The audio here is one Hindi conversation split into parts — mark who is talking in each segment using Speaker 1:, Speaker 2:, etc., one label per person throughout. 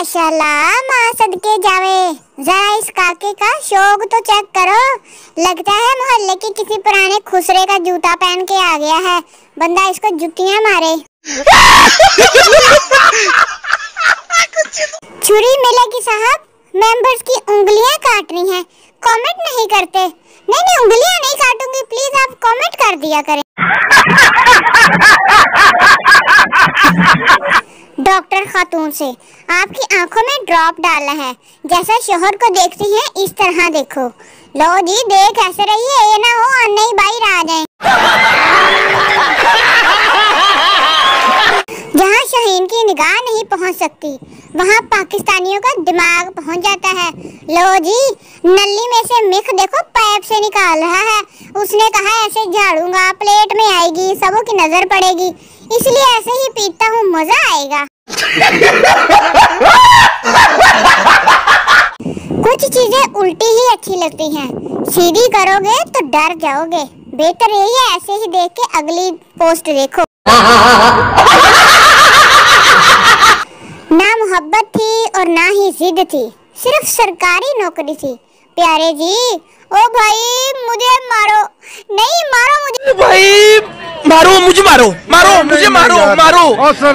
Speaker 1: माशाल्लाह, माँ सदके जावे। जरा इस काके का शौक तो चेक करो। लगता है मोहल्ले के किसी पुराने खुसरे का जूता पहन के आ गया है। बंदा इसको जुतियां मारे। छुरी मिलेगी साहब। मेंबर्स की उंगलियां काटनी है, कमेंट नहीं करते। नहीं, उंगलियां नहीं काटूंगी, प्लीज आप कमेंट कर दिया करें। डॉक्टर खातून से आपकी आंखों में ड्रॉप डाला है। जैसा शोहर को देखती हैं इस तरह देखो। लो जी, देख ऐसे रही है, ये ना हो अन्य ही बाहर आ जाए। जहाँ शाहीन की निगाह नहीं पहुँच सकती, वहाँ पाकिस्तानियों का दिमाग पहुँच जाता है। लो जी, नली में से मिख देखो पाइप से निकाल रहा है। उसने कहा ऐसे झाड़ूंगा, प्लेट में आएगी, सबों की नजर पड़ेगी, इसलिए ऐसे ही पीता हूँ, मजा आएगा। कुछ चीजें उल्टी ही अच्छी लगती हैं, सीधी करोगे तो डर जाओगे। बेहतर यही है ऐसे ही देख के अगली पोस्ट देखो। ना मोहब्बत थी और ना ही जिद थी, सिर्फ सरकारी नौकरी थी। प्यारे जी, ओ भाई मुझे मारो, नहीं मारो मुझे,
Speaker 2: भाई मारो मुझे, मारो मुझे, मारो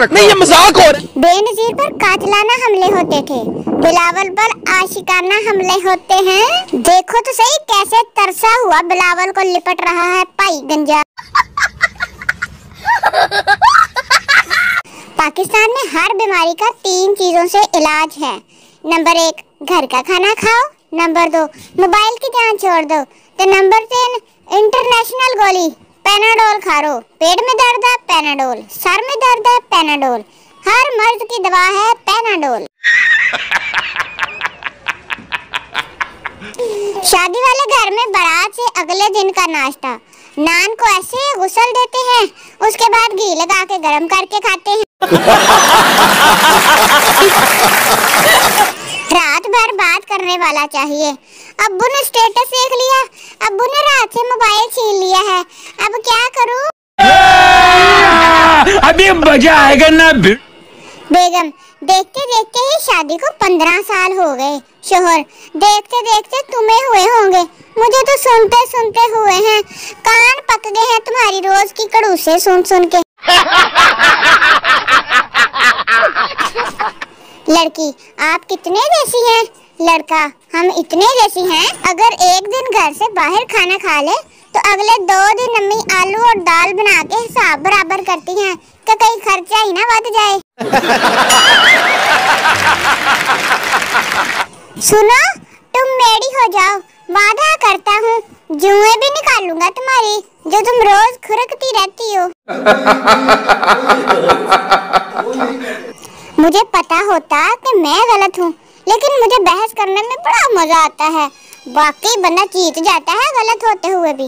Speaker 2: नहीं, ये मजाक हो रहा है।
Speaker 1: बेनजीर पर कातिलाना हमले होते थे, बिलावल पर आशिकाना हमले होते हैं। देखो तो सही कैसे तरसा हुआ बिलावल को लिपट रहा है पाई गंजा। पाकिस्तान में हर बीमारी का 3 चीजों से इलाज है। नंबर 1, घर का खाना खाओ। नंबर 2, मोबाइल की जान छोड़ दो। तो नंबर 3, इंटरनेशनल गोली पैनाडोल खा लो। पेट में दर्द है पैनाडोल, सर में दर्द है पैनाडोल, हर मर्द की दवा है पैनाडोल। शादी वाले घर में बारात से अगले दिन का नाश्ता, नान को ऐसे गुसल देते हैं, उसके बाद घी लगा के गरम करके खाते हैं। रात भर बात करने वाला चाहिए। अब्बू ने स्टेटस देख लिया, अब्बू ने रात से मोबाइल छीन लिया है, अब क्या करूं?
Speaker 2: अभी मजा आएगा ना।
Speaker 1: बेगम, देखते देखते ही शादी को 15 साल हो गए। शोहर, देखते देखते तुम्हें हुए होंगे, मुझे तो सुनते सुनते हुए हैं। कान पक गए हैं तुम्हारी रोज की कड़ूसे सुन सुन के। लड़की, आप कितने देसी हैं? लड़का, हम इतने देसी हैं, अगर एक दिन घर से बाहर खाना खा ले तो अगले 2 दिन अम्मी आलू और दाल बना के हिसाब बराबर करती हैं कि कहीं खर्चा ही ना बढ़ जाए। सुनो, तुम मेरी हो जाओ, वादा करता हूँ जुएं भी निकालूंगा तुम्हारी, जो तुम रोज खुरकती रहती हो। मुझे पता होता कि मैं गलत हूँ, लेकिन मुझे बहस करने में बड़ा मजा आता है। वाकई बंदा जीत जाता है गलत होते हुए भी।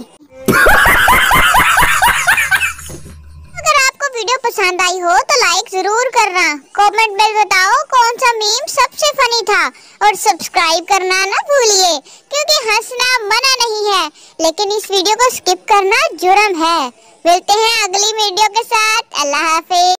Speaker 1: अगर आपको वीडियो पसंद आई हो तो लाइक जरूर करना, कमेंट में बताओ कौन सा मीम सबसे फनी था, और सब्सक्राइब करना ना भूलिए, क्योंकि हंसना मना नहीं है, लेकिन इस वीडियो को स्किप करना जुर्म है। मिलते हैं अगली वीडियो के साथ। अल्लाह हाफिज।